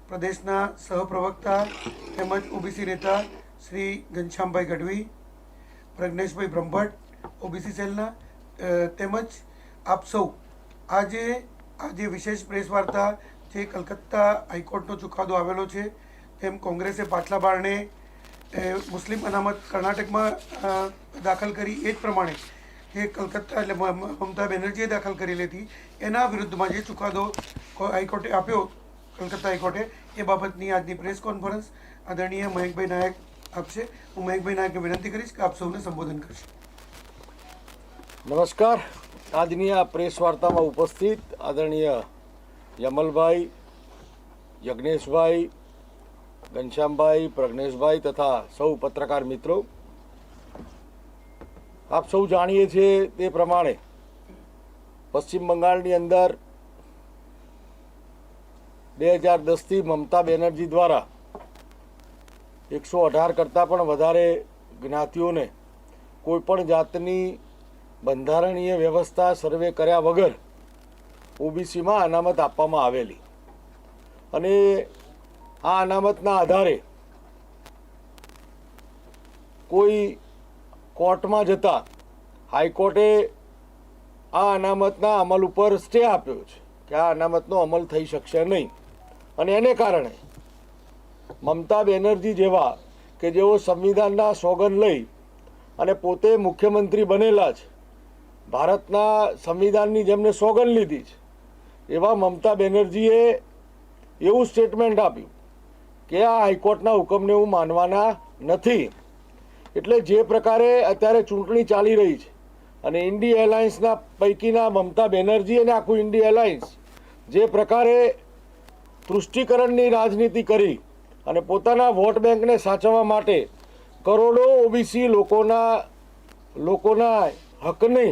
પ્રદેશના સહપ્રવક્તા તેમજ ઓબીસી નેતા શ્રી ઘનશ્યામભાઈ ગઢવી, પ્રજ્ઞેશભાઈ બ્રહ્મભટ્ટ ઓબીસી સેલના, તેમજ આપ સૌ આજે વિશેષ પ્રેસ વાર્તા જે કલકત્તા હાઈકોર્ટનો ચુકાદો આવેલો છે તેમ કોંગ્રેસે પાછલા બારણે મુસ્લિમ અનામત કર્ણાટકમાં દાખલ કરી એ જ પ્રમાણે જે કલકત્તા એટલે મમતા બેનર્જીએ દાખલ કરેલી હતી એના વિરુદ્ધમાં જે ચુકાદો હાઈકોર્ટે આપ્યો કલકત્તા હાઈકોર્ટે એ બાબતની આજની પ્રેસ કોન્ફરન્સ આદરણીય મયંકભાઈ નાયક આપશે. હું મયંકભાઈ નાયકને વિનંતી કરીશ કે આપ સૌને સંબોધન કરશે. નમસ્કાર. આજની આ પ્રેસ વાર્તામાં ઉપસ્થિત આદરણીય યમલભાઈ, યજ્ઞેશભાઈ, ઘનશ્યામભાઈ, પ્રજ્ઞેશભાઈ તથા સૌ પત્રકાર મિત્રો, આપ સૌ જાણીએ છીએ તે પ્રમાણે પશ્ચિમ બંગાળની અંદર 2010થી મમતા બેનર્જી દ્વારા 118 કરતાં પણ વધારે જ્ઞાતિઓને કોઈપણ જાતની બંધારણીય વ્યવસ્થા સર્વે કર્યા વગર ઓબીસીમાં અનામત આપવામાં આવેલી અને આ અનામતના આધારે કોઈ કોર્ટમાં જતા હાઈકોર્ટે આ અનામતના અમલ ઉપર સ્ટે આપ્યો છે કે આ અનામતનો અમલ થઈ શકશે નહીં. અને એને કારણે મમતા બેનર્જી જેવા કે જેઓ સંવિધાનના સોગંદ લઈ અને પોતે મુખ્યમંત્રી બનેલા છે, ભારતના સંવિધાનની જેમને સોગંદ લીધી છે, એવા મમતા બેનર્જીએ એવું સ્ટેટમેન્ટ આપ્યું કે આ હાઈકોર્ટના હુકમને હું માનવાના નથી. એટલે જે પ્રકારે અત્યારે ચૂંટણી ચાલી રહી છે અને ઇન્ડી એલાયન્સના પૈકીના મમતા બેનર્જી અને આખું ઇન્ડી એલાયન્સ જે પ્રકારે તૃષ્ટિકરણની રાજનીતિ કરી અને પોતાના વોટ બેંકને સાચવવા માટે કરોડો ઓબીસી લોકોના હકને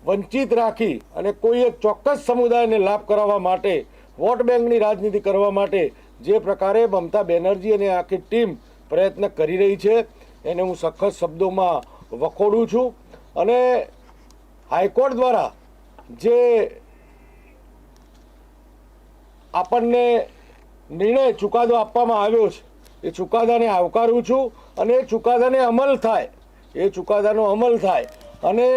વંચિત રાખી અને કોઈ એક ચોક્કસ સમુદાયને લાભ કરાવવા માટે વોટ બેંકની રાજનીતિ કરવા માટે જે પ્રકારે મમતા બેનર્જી અને આખી ટીમ પ્રયત્ન કરી રહી છે એને હું સખત શબ્દોમાં વખોડું છું. અને હાઈકોર્ટ દ્વારા જે આપણને નિર્ણય ચુકાદો આપવામાં આવ્યો છે એ ચુકાદાને આવકારું છું અને એ ચુકાદાને અમલ થાય, એ ચુકાદાનો અમલ થાય અને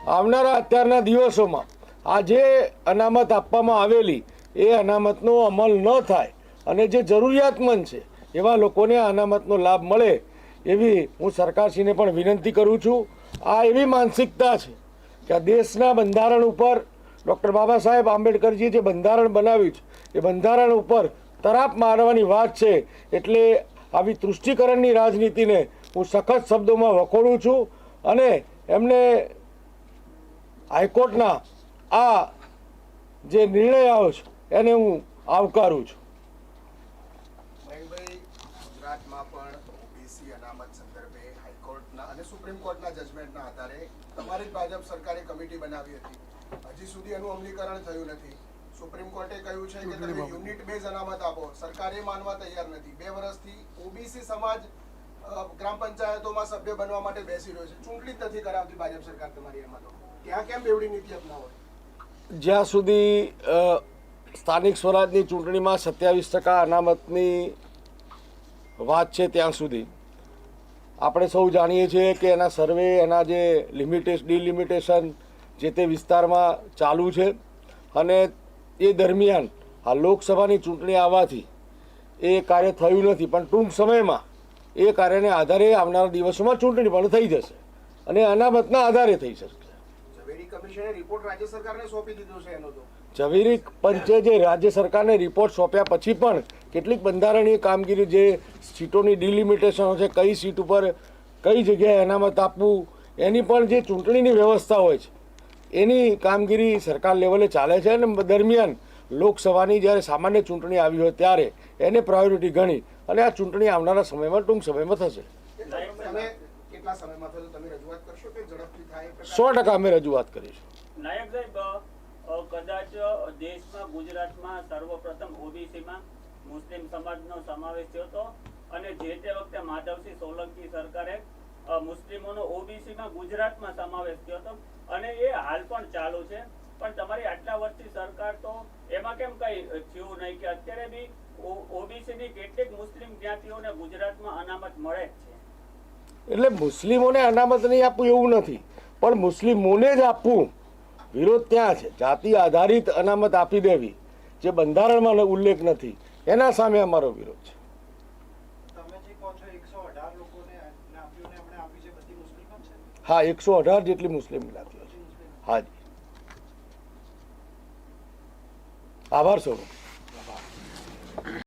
આવનારા અત્યારના દિવસોમાં આ જે અનામત આપવામાં આવેલી એ અનામતનો અમલ ન થાય અને જે જરૂરિયાતમંદ છે એવા લોકોને આ અનામતનો લાભ મળે એવી હું સરકારશ્રીને પણ વિનંતી કરું છું. આ એવી માનસિકતા છે કે આ દેશના બંધારણ ઉપર ડૉક્ટર બાબા સાહેબ આંબેડકરજીએ જે બંધારણ બનાવ્યું છે એ બંધારણ ઉપર તરાપ મારવાની વાત છે. એટલે આવી તૃષ્ટિકરણની રાજનીતિને હું સખત શબ્દોમાં વખોડું છું અને એમને હાઈકોર્ટના આ જે નિર્ણય આવ્યો છે એને હું આવકારું છું. ગુજરાતમાં પણ ઓબીસી અનામત સંદર્ભે હાઈકોર્ટના અને સુપ્રીમ કોર્ટના જજમેન્ટના આધારે તમારી જ ભાજપ સરકારે કમિટી બનાવી હતી. હજી સુધી એનું અમલીકરણ થયું નથી. સુપ્રીમ કોર્ટે કહ્યું છે કે તમે યુનિટ બેઝ અનામત આપો, સરકાર એ માનવા તૈયાર નથી. 2 વર્ષથી ઓબીસી સમાજ ગ્રામ પંચાયતોમાં સભ્ય બનવા માટે બેસી રહ્યો છે. ચૂંટણી જ નથી કરાવતી ભાજપ સરકાર તમારી. એમાં તો ત્યાં કેમ બેવડી નીતિ અપનાવો? જ્યાં સુધી સ્થાનિક સ્વરાજની ચૂંટણીમાં 27% અનામતની વાત છે ત્યાં સુધી આપણે સૌ જાણીએ છીએ કે એના સર્વે, એના જે ડિલિમિટેશન જે તે વિસ્તારમાં ચાલુ છે અને એ દરમિયાન આ લોકસભાની ચૂંટણી આવવાથી એ કાર્ય થયું નથી. પણ ટૂંક સમયમાં એ કાર્યને આધારે આવનારા દિવસોમાં ચૂંટણી પણ થઈ જશે અને અનામતના આધારે થઈ શકશે. ઝવેરી પંચે જે રાજ્ય સરકારને રિપોર્ટ સોંપ્યા પછી પણ કેટલીક બંધારણીય કામગીરી જે સીટોની ડિલિમિટેશનો છે, કઈ સીટ ઉપર કઈ જગ્યાએ અનામત આપવું, એની પણ જે ચૂંટણીની વ્યવસ્થા હોય છે એની કામગીરી સરકાર લેવલે ચાલે છે. અને દરમિયાન લોકસભાની જ્યારે સામાન્ય ચૂંટણી આવી હોય ત્યારે એને પ્રાયોરિટી ગણી અને આ ચૂંટણી આવનારા સમયમાં ટૂંક સમયમાં થશે. 100% અમે રજૂઆત કરીશું. નાયક સાહેબ, કદાચ દેશમાં ગુજરાતમાં સર્વપ્રથમ ઓબીસીમાં મુસ્લિમ સમાજનો સમાવેશ થયો હતો અને જે તે વખતે માધવસિંહ સોલંકી સરકારે મુસ્લિમોનો ઓબીસીમાં ગુજરાતમાં સમાવેશ થયો હતો અને એ હાલ પણ ચાલુ છે. પણ તમારી આટલા વર્ષથી સરકાર તો એમાં કેમ કઈ થયું નહીં કે અત્યારે બી ઓબીસીની કેટલીક મુસ્લિમ જ્ઞાતિઓને ગુજરાતમાં અનામત મળે જ છે. એટલે મુસ્લિમોને અનામત નહીં આપવું એવું નથી, પણ મુસ્લિમોને જ આપવું વિરોધ ત્યાં છે. જાતિ આધારિત અનામત આપી દેવી જે બંધારણમાં ઉલ્લેખ નથી, એના સામે અમારો વિરોધ છે. તમે જે કહો છો 118 લોકોને જ્ઞાતિઓને આપણે આપી છે, બધી મુસ્લિમ જ છે? હા, 118 જેટલી મુસ્લિમ જ્ઞાતિઓ છે. હાજી, આભાર સૌનો.